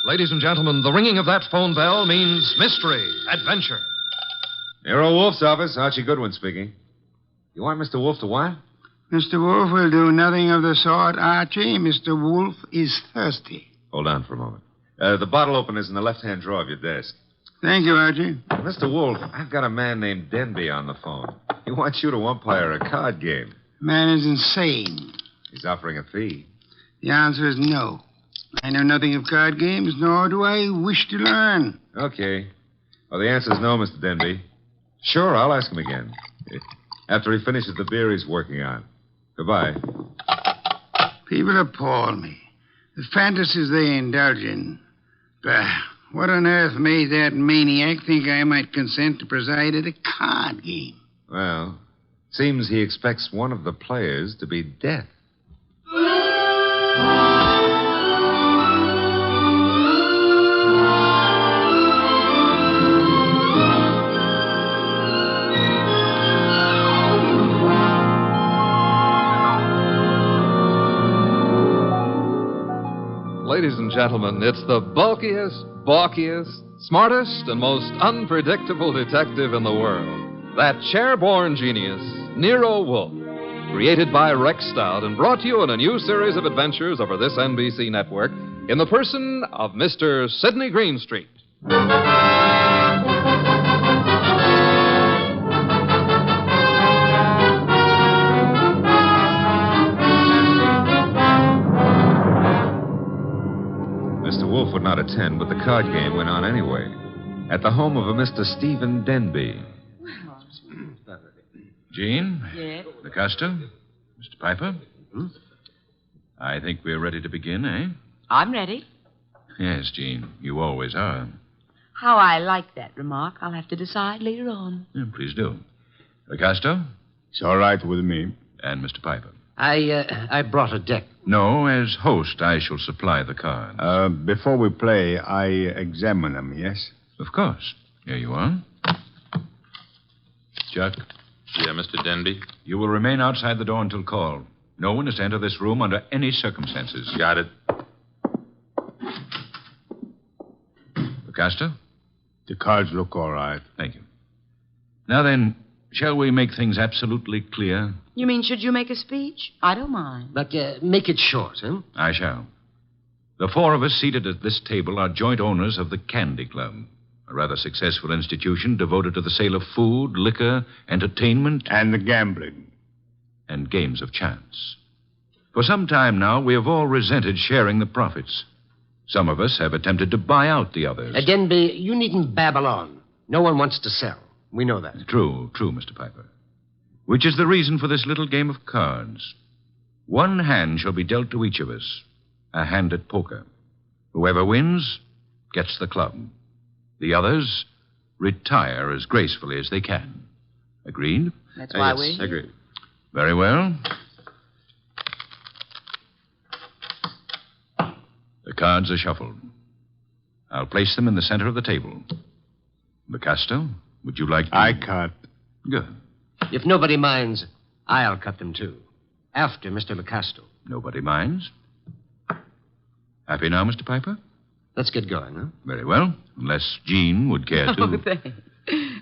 Ladies and gentlemen, the ringing of that phone bell means mystery, adventure. Nero Wolfe's office. Archie Goodwin speaking. You want Mr. Wolfe to what? Mr. Wolfe will do nothing of the sort, Archie. Mr. Wolfe is thirsty. Hold on for a moment. The bottle opener's in the left-hand drawer of your desk. Thank you, Archie. Mr. Wolfe, I've got a man named Denby on the phone. He wants you to umpire a card game. The man is insane. He's offering a fee. The answer is no. I know nothing of card games, nor do I wish to learn. Okay. Well, the answer's no, Mr. Denby. Sure, I'll ask him again. After he finishes the beer he's working on. Goodbye. People appall me. The fantasies they indulge in. Bah, what on earth made that maniac think I might consent to preside at a card game? Well, seems he expects one of the players to be death. Ladies and gentlemen, it's the bulkiest, balkiest, smartest, and most unpredictable detective in the world. That chair-born genius, Nero Wolfe. Created by Rex Stout and brought to you in a new series of adventures over this NBC network in the person of Mr. Sydney Greenstreet. Wolfe would not attend, but the card game went on anyway. At the home of a Mr. Stephen Denby. Jean? Yes? LaCosta? Mr. Piper? Hmm? I think we're ready to begin, eh? I'm ready. Yes, Jean. You always are. How I like that remark, I'll have to decide later on. Yeah, please do. LaCosta? It's all right with me. And Mr. Piper? I brought a deck. No, as host, I shall supply the cards. Before we play, I examine them, yes? Of course. Here you are. Chuck? Yeah, Mr. Denby? You will remain outside the door until called. No one is to enter this room under any circumstances. Got it. LaCosta? The cards look all right. Thank you. Now then, shall we make things absolutely clear? You mean, should you make a speech? I don't mind. But make it short, huh? I shall. The four of us seated at this table are joint owners of the Candy Club, a rather successful institution devoted to the sale of food, liquor, entertainment... And the gambling. And games of chance. For some time now, we have all resented sharing the profits. Some of us have attempted to buy out the others. Denby, you needn't babble on. No one wants to sell. We know that. True, Mr. Piper. Which is the reason for this little game of cards. One hand shall be dealt to each of us, a hand at poker. Whoever wins gets the club. The others retire as gracefully as they can. Agreed? That's why yes, agreed. Very well. The cards are shuffled. I'll place them in the center of the table. LaCosta, would you like to... I cut. Good. If nobody minds, I'll cut them, too. After Mr. LaCosta. Nobody minds. Happy now, Mr. Piper? Let's get going, huh? Very well. Unless Jean would care to... Oh, thanks.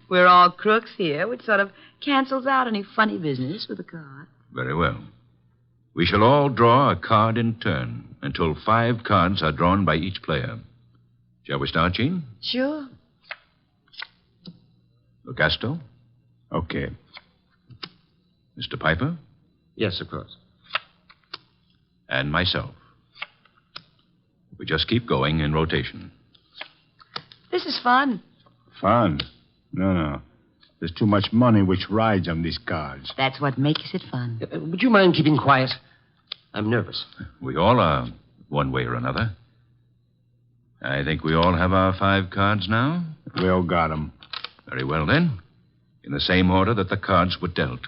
We're all crooks here, which sort of cancels out any funny business with a card. Very well. We shall all draw a card in turn until 5 cards are drawn by each player. Shall we start, Jean? Sure. LaCosta? Okay. Mr. Piper? Yes, of course. And myself. We just keep going in rotation. This is fun. Fun? No. There's too much money which rides on these cards. That's what makes it fun. Would you mind keeping quiet? I'm nervous. We all are, one way or another. I think we all have our 5 cards now. We all got them. Very well, then. In the same order that the cards were dealt.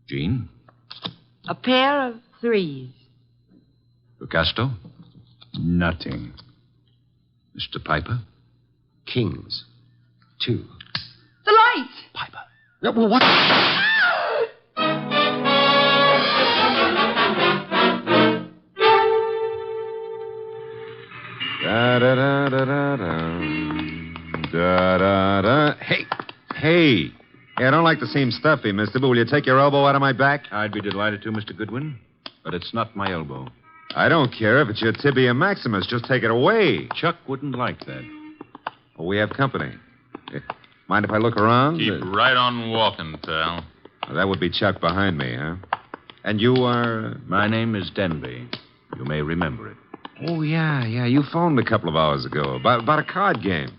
Jean? A pair of 3s. LaCosta? Nothing. Mr. Piper? Kings. 2. The light! Piper. Well, what? Da-da-da-da-da-da. Da-da-da. Hey. Hey, I don't like to seem stuffy, mister, but will you take your elbow out of my back? I'd be delighted to, Mr. Goodwin, but it's not my elbow. I don't care if it's your tibia maximus. Just take it away. Chuck wouldn't like that. Oh, we have company. Mind if I look around? Keep right on walking, pal. That would be Chuck behind me, huh? And you are... My name is Denby. You may remember it. Oh, yeah. You phoned a couple of hours ago about a card game.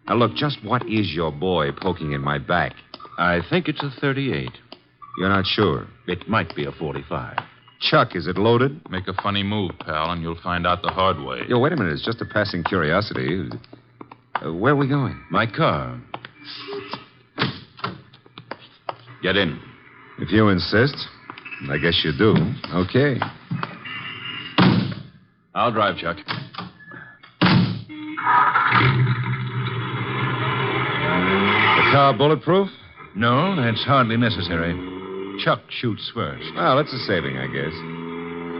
Now, look, just what is your boy poking in my back? I think it's a 38. You're not sure? It might be a 45. Chuck, is it loaded? Make a funny move, pal, and you'll find out the hard way. Yo, wait a minute. It's just a passing curiosity. Where are we going? My car. Get in. If you insist. I guess you do. Okay. I'll drive, Chuck. The car bulletproof? No, that's hardly necessary. Chuck shoots first. Well, it's a saving, I guess.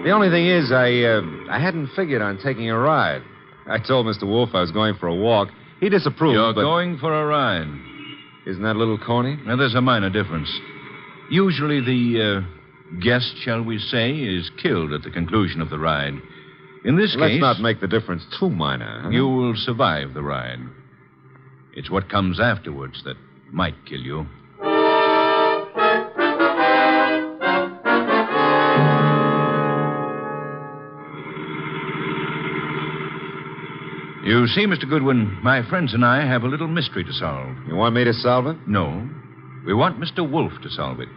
The only thing is, I hadn't figured on taking a ride. I told Mr. Wolfe I was going for a walk. He disapproved, You're but... going for a ride. Isn't that a little corny? Now, there's a minor difference. Usually the guest, shall we say, is killed at the conclusion of the ride. In this case... Let's not make the difference too minor. Huh? You will survive the ride. It's what comes afterwards that might kill you. You see, Mr. Goodwin, my friends and I have a little mystery to solve. You want me to solve it? No. We want Mr. Wolfe to solve it.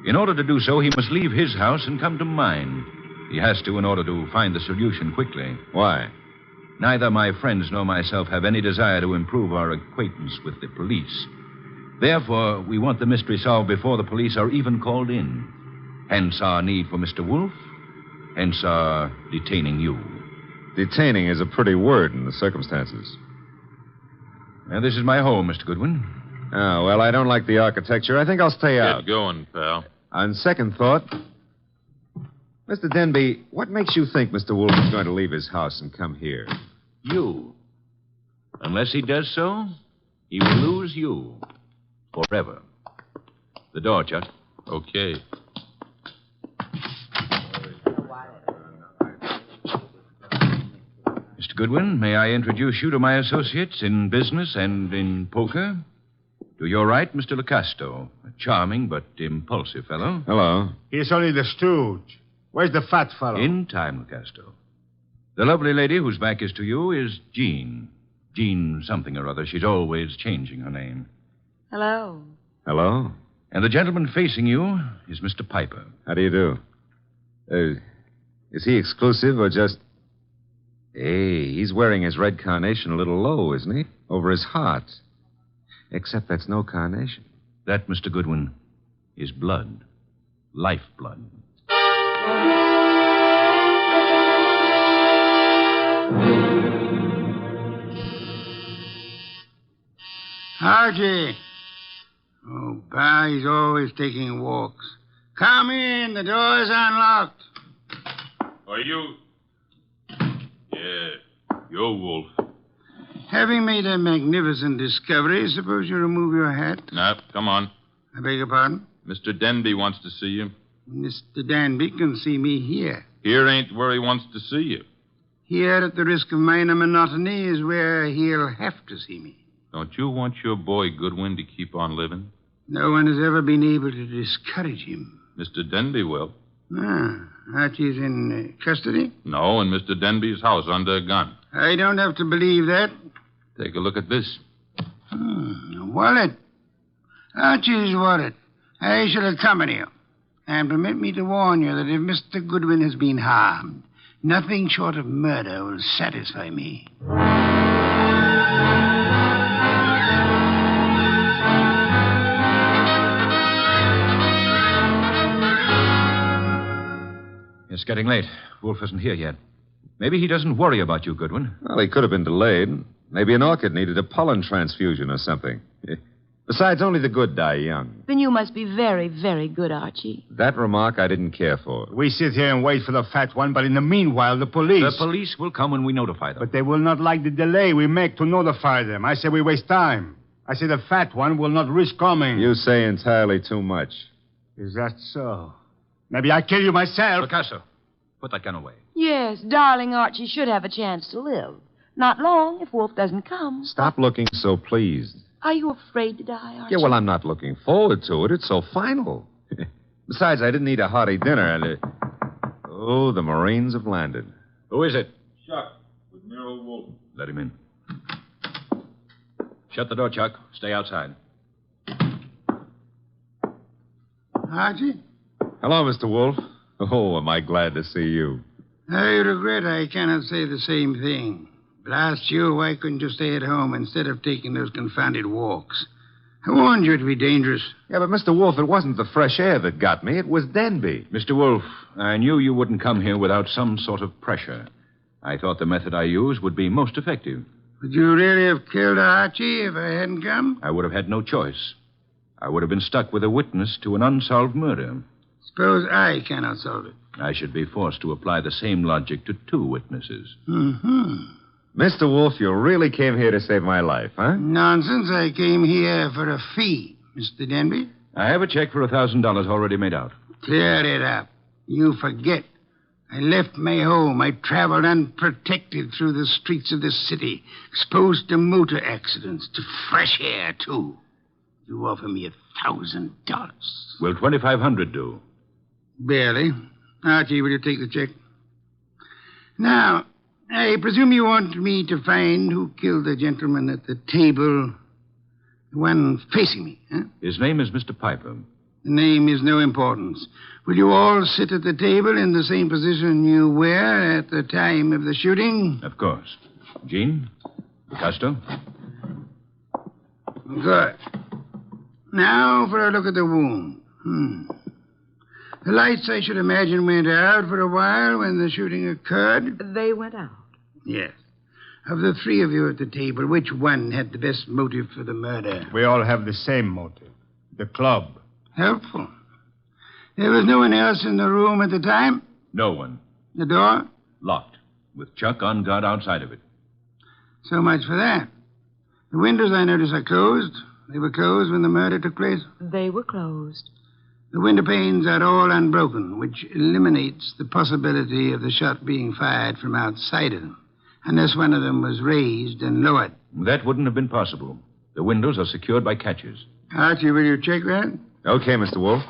In order to do so, he must leave his house and come to mine. He has to in order to find the solution quickly. Why? Neither my friends nor myself have any desire to improve our acquaintance with the police. Therefore, we want the mystery solved before the police are even called in. Hence our need for Mr. Wolfe. Hence our detaining you. Detaining is a pretty word in the circumstances. Now, this is my home, Mr. Goodwin. Oh, well, I don't like the architecture. I think I'll stay out. Get going, pal. On second thought, Mr. Denby, what makes you think Mr. Wolfe is going to leave his house and come here? You. Unless he does so, he will lose you. Forever. The door, Chuck. Okay. Mr. Goodwin, may I introduce you to my associates in business and in poker? To your right, Mr. Locasto, a charming but impulsive fellow. Hello. He's only the stooge. Where's the fat fellow? In time, Locasto. The lovely lady whose back is to you is Jean. Jean something or other. She's always changing her name. Hello. Hello. And the gentleman facing you is Mr. Piper. How do you do? Is he exclusive or just... Hey, he's wearing his red carnation a little low, isn't he? Over his heart. Except that's no carnation. That, Mr. Goodwin, is blood. Lifeblood. Archie. Oh, Pa, he's always taking walks. Come in. The door's unlocked. Are you... Yeah, you're Wolfe. Having made a magnificent discovery, suppose you remove your hat? Now, come on. I beg your pardon? Mr. Denby wants to see you. Mr. Danby can see me here. Here ain't where he wants to see you. Here, at the risk of minor monotony, is where he'll have to see me. Don't you want your boy Goodwin to keep on living? No one has ever been able to discourage him. Mr. Denby will. Ah, Archie's in custody? No, in Mr. Denby's house under a gun. I don't have to believe that. Take a look at this. A wallet. Archie's wallet. I shall accompany you. And permit me to warn you that if Mr. Goodwin has been harmed, nothing short of murder will satisfy me. It's getting late. Wolfe isn't here yet. Maybe he doesn't worry about you, Goodwin. Well, he could have been delayed. Maybe an orchid needed a pollen transfusion or something. Besides, only the good die young. Then you must be very, very good, Archie. That remark I didn't care for. We sit here and wait for the fat one, but in the meanwhile, the police... The police will come when we notify them. But they will not like the delay we make to notify them. I say we waste time. I say the fat one will not risk coming. You say entirely too much. Is that so? Maybe I kill you myself. Picasso, put that gun away. Yes, darling Archie should have a chance to live. Not long if Wolfe doesn't come. Stop looking so pleased. Are you afraid to die, Archie? Yeah, well, I'm not looking forward to it. It's so final. Besides, I didn't eat a hearty dinner, and... Oh, the Marines have landed. Who is it? Chuck, with Nero Wolfe. Let him in. Shut the door, Chuck. Stay outside. Archie? Hello, Mr. Wolfe. Oh, am I glad to see you. I regret I cannot say the same thing. Blast you, why couldn't you stay at home instead of taking those confounded walks? I warned you it'd be dangerous. Yeah, but Mr. Wolfe, it wasn't the fresh air that got me. It was Denby. Mr. Wolfe, I knew you wouldn't come here without some sort of pressure. I thought the method I used would be most effective. Would you really have killed Archie if I hadn't come? I would have had no choice. I would have been stuck with a witness to an unsolved murder. Suppose I cannot solve it. I should be forced to apply the same logic to two witnesses. Mm-hmm. Mr. Wolfe, you really came here to save my life, huh? Nonsense. I came here for a fee, Mr. Denby. I have a check for $1,000 already made out. Clear it up. You forget. I left my home. I traveled unprotected through the streets of this city, exposed to motor accidents, to fresh air, too. You offer me $1,000. Will $2,500 do? Barely. Archie, will you take the check? Now, I presume you want me to find who killed the gentleman at the table, the one facing me, huh? His name is Mr. Piper. The name is no importance. Will you all sit at the table in the same position you were at the time of the shooting? Of course. Jean? Picasso? Good. Now for a look at the wound. The lights, I should imagine, went out for a while when the shooting occurred. They went out. Yes. Of the three of you at the table, which one had the best motive for the murder? We all have the same motive. The club. Helpful. There was no one else in the room at the time? No one. The door? Locked, with Chuck on guard outside of it. So much for that. The windows, I notice, are closed. They were closed when the murder took place. They were closed. The window panes are all unbroken, which eliminates the possibility of the shot being fired from outside of them, unless one of them was raised and lowered. That wouldn't have been possible. The windows are secured by catches. Archie, will you check that? Okay, Mr. Wolfe.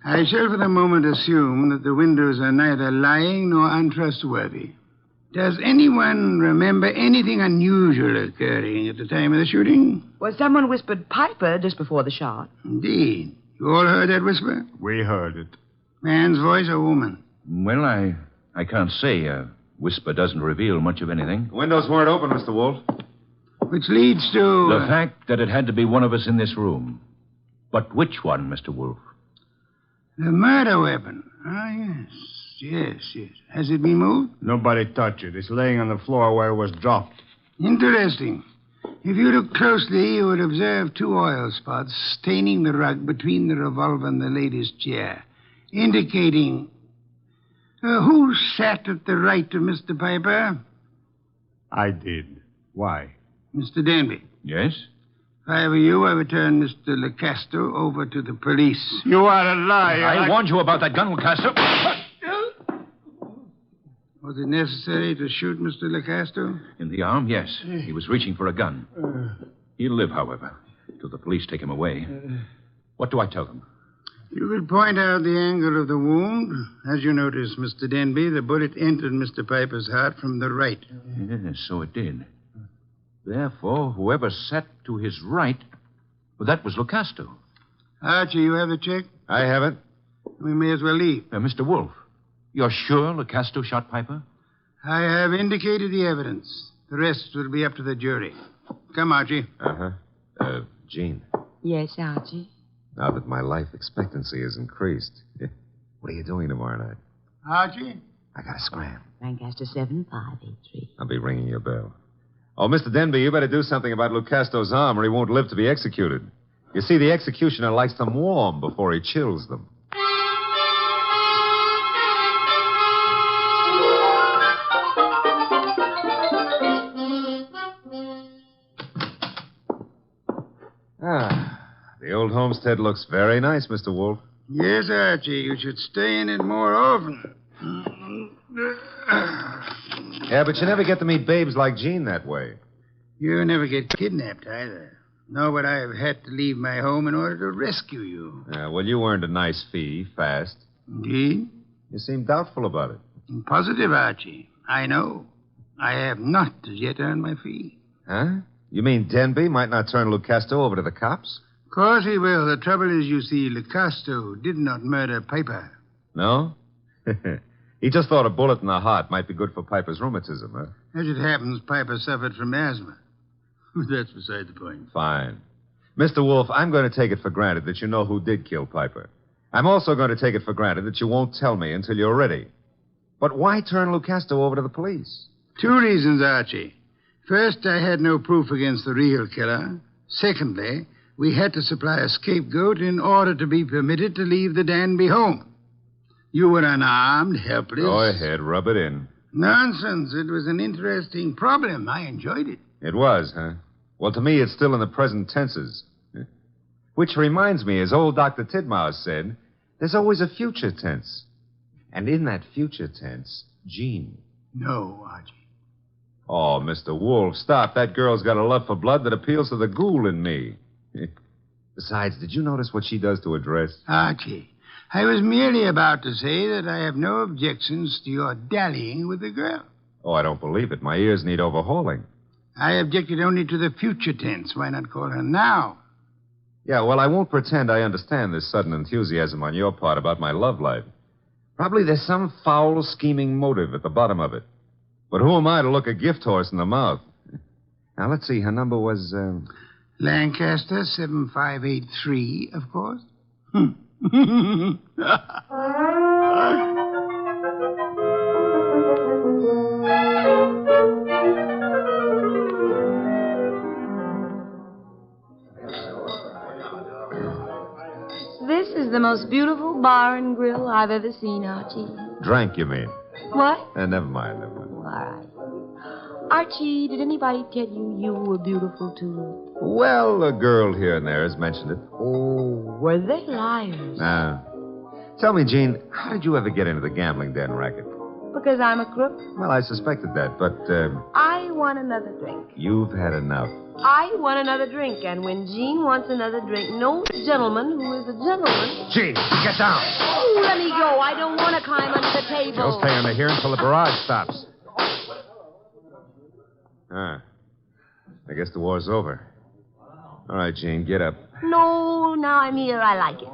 I shall for the moment assume that the windows are neither lying nor untrustworthy. Does anyone remember anything unusual occurring at the time of the shooting? Well, someone whispered Piper just before the shot. Indeed. You all heard that whisper? We heard it. Man's voice or woman? Well, I can't say. A whisper doesn't reveal much of anything. The windows weren't open, Mr. Wolfe. Which leads to... The fact that it had to be one of us in this room. But which one, Mr. Wolfe? The murder weapon. Ah, yes. Has it been moved? Nobody touched it. It's laying on the floor where it was dropped. Interesting. If you look closely, you would observe two oil spots staining the rug between the revolver and the lady's chair, indicating... who sat at the right of Mr. Piper? I did. Why? Mr. Denby. Yes? If I were you, I would turn Mr. Lecasto over to the police. You are a liar. I warned you about that gun, Picasso. Was it necessary to shoot Mr. Lecasto? In the arm, yes. He was reaching for a gun. He'll live, however, till the police take him away. What do I tell them? You could point out the angle of the wound. As you notice, Mr. Denby, the bullet entered Mr. Piper's heart from the right. Yes, so it did. Therefore, whoever sat to his right, well, that was Lecasto. Archie, you have the check? I have it. We may as well leave. Mr. Wolfe, you're sure Lecasto shot Piper? I have indicated the evidence. The rest will be up to the jury. Come, Archie. Uh-huh. Jean, Yes, Archie. now that my life expectancy has increased, what are you doing tomorrow night? Archie? I got to scram. Lancaster 7583. I'll be ringing your bell. Oh, Mr. Denby, you better do something about Lucasto's arm or he won't live to be executed. You see, the executioner likes them warm before he chills them. The old homestead looks very nice, Mr. Wolfe. Yes, Archie, you should stay in it more often. Yeah, but you never get to meet babes like Jean that way. You never get kidnapped either. Nor would I have had to leave my home in order to rescue you. Yeah, well, you earned a nice fee, fast. Indeed? You seem doubtful about it. I'm positive, Archie. I know. I have not as yet earned my fee. Huh? You mean Denby might not turn Lucasto over to the cops? Of course he will. The trouble is, you see, Lucasto did not murder Piper. No? He just thought a bullet in the heart might be good for Piper's rheumatism, huh? As it happens, Piper suffered from asthma. That's beside the point. Fine. Mr. Wolfe, I'm going to take it for granted that you know who did kill Piper. I'm also going to take it for granted that you won't tell me until you're ready. But why turn Lucasto over to the police? 2 reasons, Archie. First, I had no proof against the real killer. Secondly, we had to supply a scapegoat in order to be permitted to leave the Danby home. You were unarmed, helpless. Go ahead, rub it in. Nonsense. It was an interesting problem. I enjoyed it. It was, huh? Well, to me, it's still in the present tenses. Which reminds me, as old Dr. Tidmouse said, there's always a future tense. And in that future tense, Jean. No, Archie. Oh, Mr. Wolfe, stop. That girl's got a love for blood that appeals to the ghoul in me. Besides, did you notice what she does to her dress? Archie, I was merely about to say that I have no objections to your dallying with the girl. Oh, I don't believe it. My ears need overhauling. I objected only to the future tense. Why not call her now? Yeah, well, I won't pretend I understand this sudden enthusiasm on your part about my love life. Probably there's some foul, scheming motive at the bottom of it. But who am I to look a gift horse in the mouth? Now, let's see. Her number was, Lancaster 7583, of course. This is the most beautiful bar and grill I've ever seen, Archie. Drank, you mean? What? Never mind. All right. Archie, did anybody tell you you were beautiful, too? Well, a girl here and there has mentioned it. Oh, were they liars? Tell me, Jean, how did you ever get into the gambling den racket? Because I'm a crook? Well, I suspected that, but, I want another drink. You've had enough. I want another drink, and when Jean wants another drink, no gentleman who is a gentleman... Jean, get down. Oh, let me go. I don't want to climb under the table. You'll stay under here until the barrage stops. I guess the war's over. All right, Jean, get up. No, now I'm here. I like it.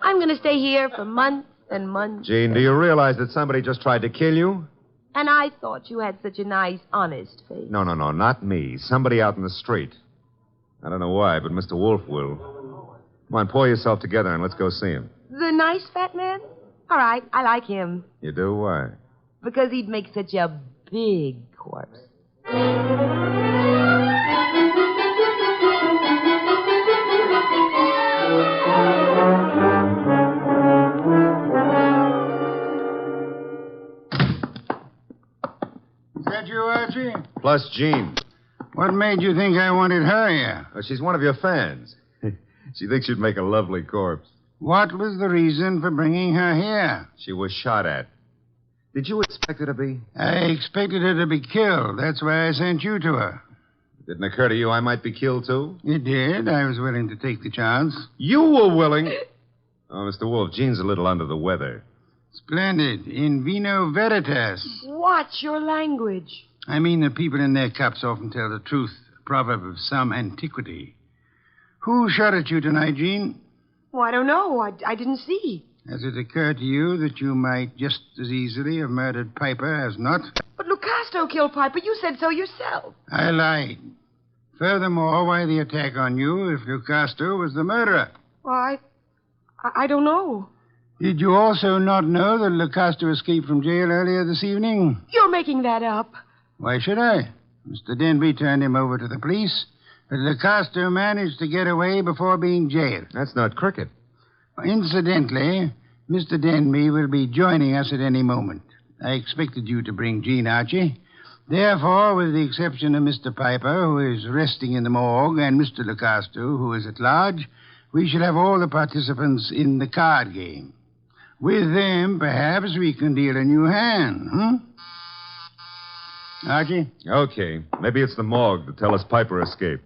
I'm going to stay here for months and months. Jean, do you realize that somebody just tried to kill you? And I thought you had such a nice, honest face. No, not me. Somebody out in the street. I don't know why, but Mr. Wolfe will. Come on, pull yourself together and let's go see him. The nice fat man? All right, I like him. You do? Why? Because he'd make such a big corpse. Is that you, Archie? Plus Jean. What made you think I wanted her here? Well, she's one of your fans. She thinks you'd make a lovely corpse. What was the reason for bringing her here? She was shot at. Did you expect her to be? I expected her to be killed. That's why I sent you to her. It didn't occur to you I might be killed, too? It did. I was willing to take the chance. You were willing? Oh, Mr. Wolfe, Jean's a little under the weather. Splendid. In vino veritas. Watch your language. I mean, the people in their cups often tell the truth. A proverb of some antiquity. Who shot at you tonight, Jean? Oh, I don't know. I didn't see. Has it occurred to you that you might just as easily have murdered Piper as not? But Lucasto killed Piper. You said so yourself. I lied. Furthermore, why the attack on you if Lucasto was the murderer? Well, I don't know. Did you also not know that Lucasto escaped from jail earlier this evening? You're making that up. Why should I? Mr. Denby turned him over to the police. But Lecoster managed to get away before being jailed. That's not cricket. Incidentally, Mr. Denby will be joining us at any moment. I expected you to bring Jean, Archie. Therefore, with the exception of Mr. Piper, who is resting in the morgue, and Mr. Lecoster, who is at large, we shall have all the participants in the card game. With them, perhaps we can deal a new hand, Archie? Okay. Maybe it's the morgue to tell us Piper escaped.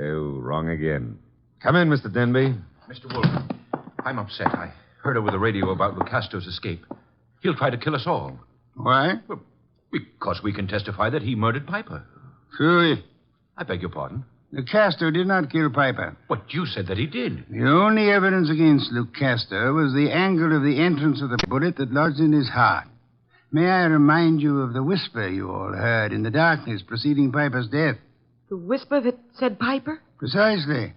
Oh, wrong again. Come in, Mr. Denby. Mr. Wolfe, I'm upset. I heard over the radio about Lucasto's escape. He'll try to kill us all. Why? Well, because we can testify that he murdered Piper. Truly. I beg your pardon. Lecoster did not kill Piper. But you said that he did. The only evidence against Lecoster was the angle of the entrance of the bullet that lodged in his heart. May I remind you of the whisper you all heard in the darkness preceding Piper's death? The whisper that said Piper? Precisely.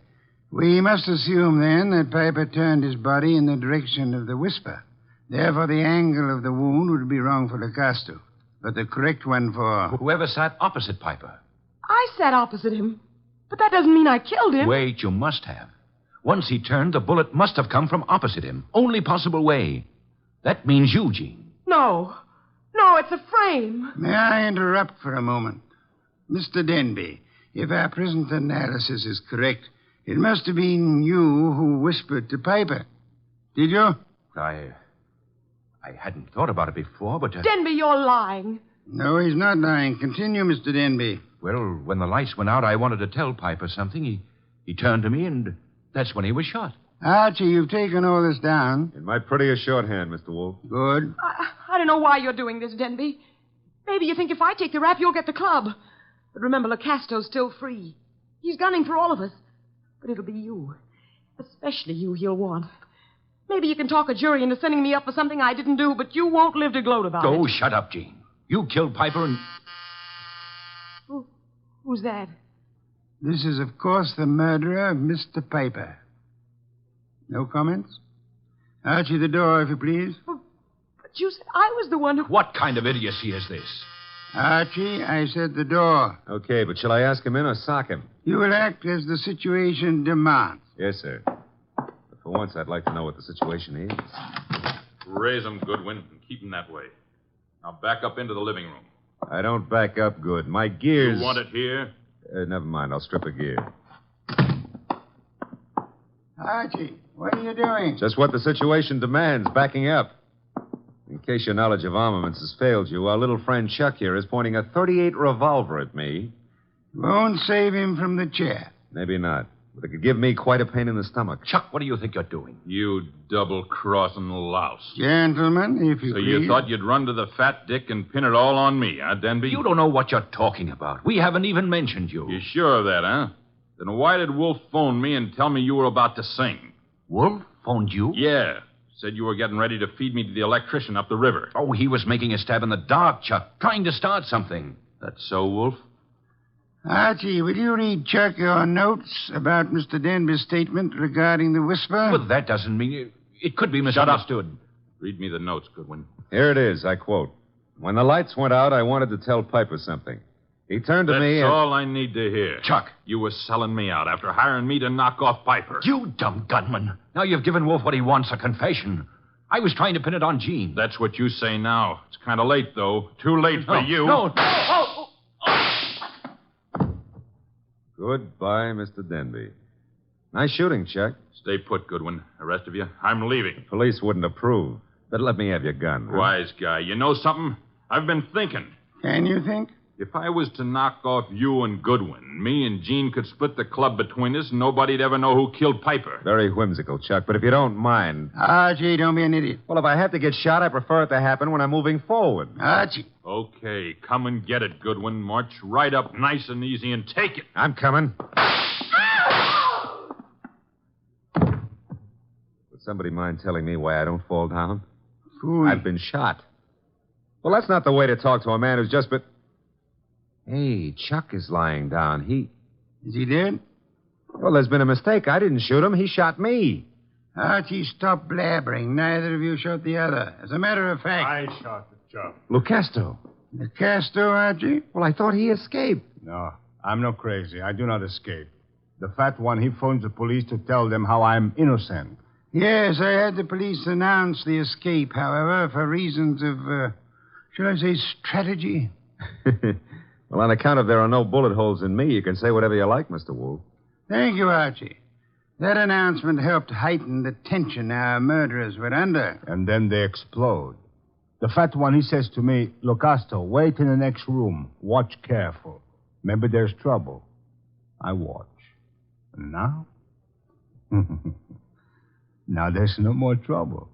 We must assume, then, that Piper turned his body in the direction of the whisper. Therefore, the angle of the wound would be wrong for Lecoster, but the correct one for... Whoever sat opposite Piper. I sat opposite him, but that doesn't mean I killed him. Wait, you must have. Once he turned, the bullet must have come from opposite him. Only possible way. That means you, Jean. No. No, it's a frame. May I interrupt for a moment? Mr. Denby, if our present analysis is correct, it must have been you who whispered to Piper. Did you? I hadn't thought about it before, but... Denby, you're lying. No, he's not lying. Continue, Mr. Denby. Well, when the lights went out, I wanted to tell Piper something. He turned to me, and that's when he was shot. Archie, you've taken all this down. In my prettiest shorthand, Mr. Wolfe. Good. I don't know why you're doing this, Denby. Maybe you think if I take the rap, you'll get the club. But remember, Lecasto's still free. He's gunning for all of us. But it'll be you. Especially you he'll want. Maybe you can talk a jury into sending me up for something I didn't do, but you won't live to gloat about it. Oh, shut up, Jean. You killed Piper and... Who's that? This is, of course, the murderer of Mr. Piper. No comments? Archie, the door, if you please. But you said I was the one who... What kind of idiocy is this? Archie, I said the door. Okay, but shall I ask him in or sock him? You will act as the situation demands. Yes, sir. But for once, I'd like to know what the situation is. Raise him, Goodwin, and keep him that way. Now back up into the living room. I don't back up good. My gears... You want it here? Never mind. I'll strip a gear. Archie, what are you doing? Just what the situation demands, backing up. In case your knowledge of armaments has failed you, our little friend Chuck here is pointing a .38 revolver at me. Won't save him from the chair. Maybe not. But it could give me quite a pain in the stomach. Chuck, what do you think you're doing? You double-crossing louse. Gentlemen, if you So please. you thought you'd run to the fat dick and pin it all on me, huh, Denby? You don't know what you're talking about. We haven't even mentioned you. You sure of that, huh? Then why did Wolf phone me and tell me you were about to sing? Wolf phoned you? Yeah. Said you were getting ready to feed me to the electrician up the river. Oh, he was making a stab in the dark, Chuck. Trying to start something. That's so, Wolf? Archie, will you read Chuck your notes about Mr. Denby's statement regarding the whisper? But that doesn't mean... It could be misunderstood. Read me the notes, Goodwin. Here it is, I quote. When the lights went out, I wanted to tell Piper something. He turned to That's me and... all I need to hear. Chuck. You were selling me out after hiring me to knock off Piper. You dumb gunman. Now you've given Wolf what he wants, a confession. I was trying to pin it on Jean. That's what you say now. It's kind of late, though. Too late for you. No. Goodbye, Mr. Denby. Nice shooting, Chuck. Stay put, Goodwin. The rest of you, I'm leaving. Police wouldn't approve. But let me have your gun. Huh? Wise guy. You know something? I've been thinking. Can you think? If I was to knock off you and Goodwin, me and Jean could split the club between us and nobody'd ever know who killed Piper. Very whimsical, Chuck, but if you don't mind... Archie, don't be an idiot. Well, if I have to get shot, I prefer it to happen when I'm moving forward. Archie. Okay, come and get it, Goodwin. March right up nice and easy and take it. I'm coming. Would somebody mind telling me why I don't fall down? Fool. I've been shot. Well, that's not the way to talk to a man who's just been... Hey, Chuck is lying down. Is he dead? Well, there's been a mistake. I didn't shoot him. He shot me. Archie, stop blabbering. Neither of you shot the other. As a matter of fact... I shot the Chuck. Lucasto. Lecoster, Archie? Well, I thought he escaped. No, I'm not crazy. I do not escape. The fat one, he phones the police to tell them how I'm innocent. Yes, I had the police announce the escape, however, for reasons of, shall I say, strategy? Well, on account of there are no bullet holes in me, you can say whatever you like, Mr. Wolfe. Thank you, Archie. That announcement helped heighten the tension our murderers were under. And then they explode. The fat one, he says to me, "Look, Astor, wait in the next room. Watch careful. Maybe there's trouble." I watch. And now? Now there's no more trouble.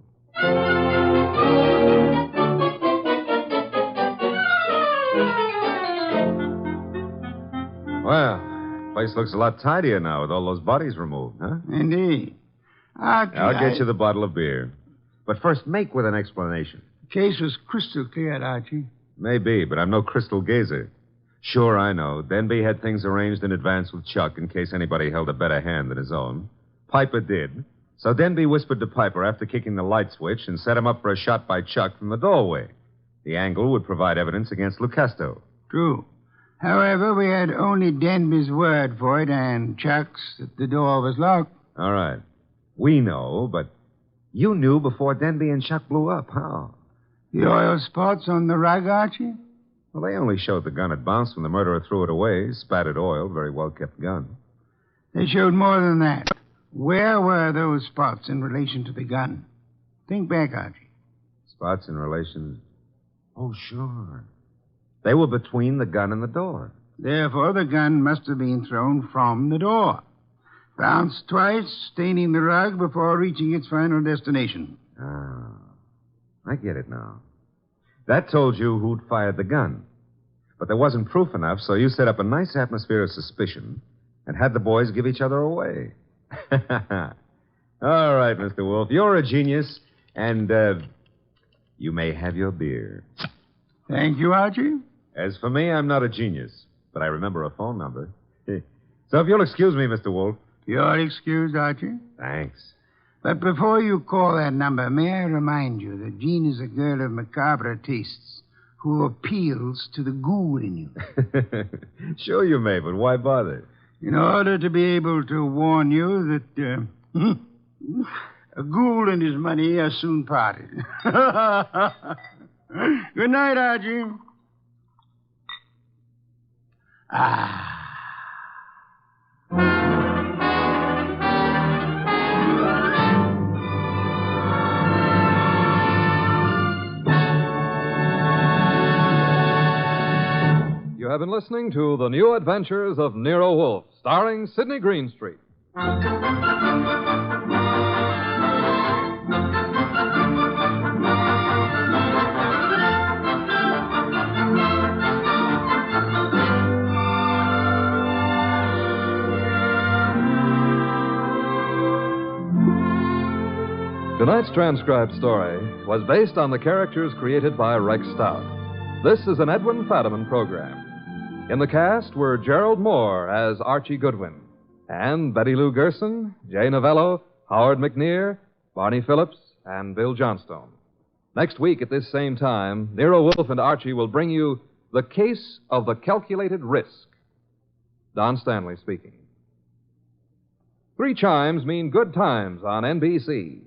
Well, place looks a lot tidier now with all those bodies removed, huh? Indeed. Archie, I'll get you the bottle of beer. But first, make with an explanation. The case was crystal clear, Archie. Maybe, but I'm no crystal gazer. Sure, I know. Denby had things arranged in advance with Chuck in case anybody held a better hand than his own. Piper did. So Denby whispered to Piper after kicking the light switch and set him up for a shot by Chuck from the doorway. The angle would provide evidence against Lucasto. True. However, we had only Denby's word for it and Chuck's that the door was locked. All right. We know, but you knew before Denby and Chuck blew up. How? The oil spots on the rug, Archie? Well, they only showed the gun had bounced when the murderer threw it away. Spattered oil, very well-kept gun. They showed more than that. Where were those spots in relation to the gun? Think back, Archie. Spots in relation... Oh, sure. They were between the gun and the door. Therefore, the gun must have been thrown from the door. Bounced twice, staining the rug before reaching its final destination. Ah, I get it now. That told you who'd fired the gun. But there wasn't proof enough, so you set up a nice atmosphere of suspicion and had the boys give each other away. All right, Mr. Wolfe, you're a genius, and you may have your beer. Thank you, Archie. As for me, I'm not a genius, but I remember a phone number. So if you'll excuse me, Mr. Wolfe. You're excused, Archie. Thanks. But before you call that number, may I remind you that Jean is a girl of macabre tastes who appeals to the ghoul in you. Sure you may, but why bother? In order to be able to warn you that a ghoul and his money are soon parted. Good night, Archie. You have been listening to The New Adventures of Nero Wolfe, starring Sydney Greenstreet. Tonight's transcribed story was based on the characters created by Rex Stout. This is an Edwin Fadiman program. In the cast were Gerald Moore as Archie Goodwin, and Betty Lou Gerson, Jay Novello, Howard McNear, Barney Phillips, and Bill Johnstone. Next week at this same time, Nero Wolfe and Archie will bring you The Case of the Calculated Risk. Don Stanley speaking. 3 chimes mean good times on NBC.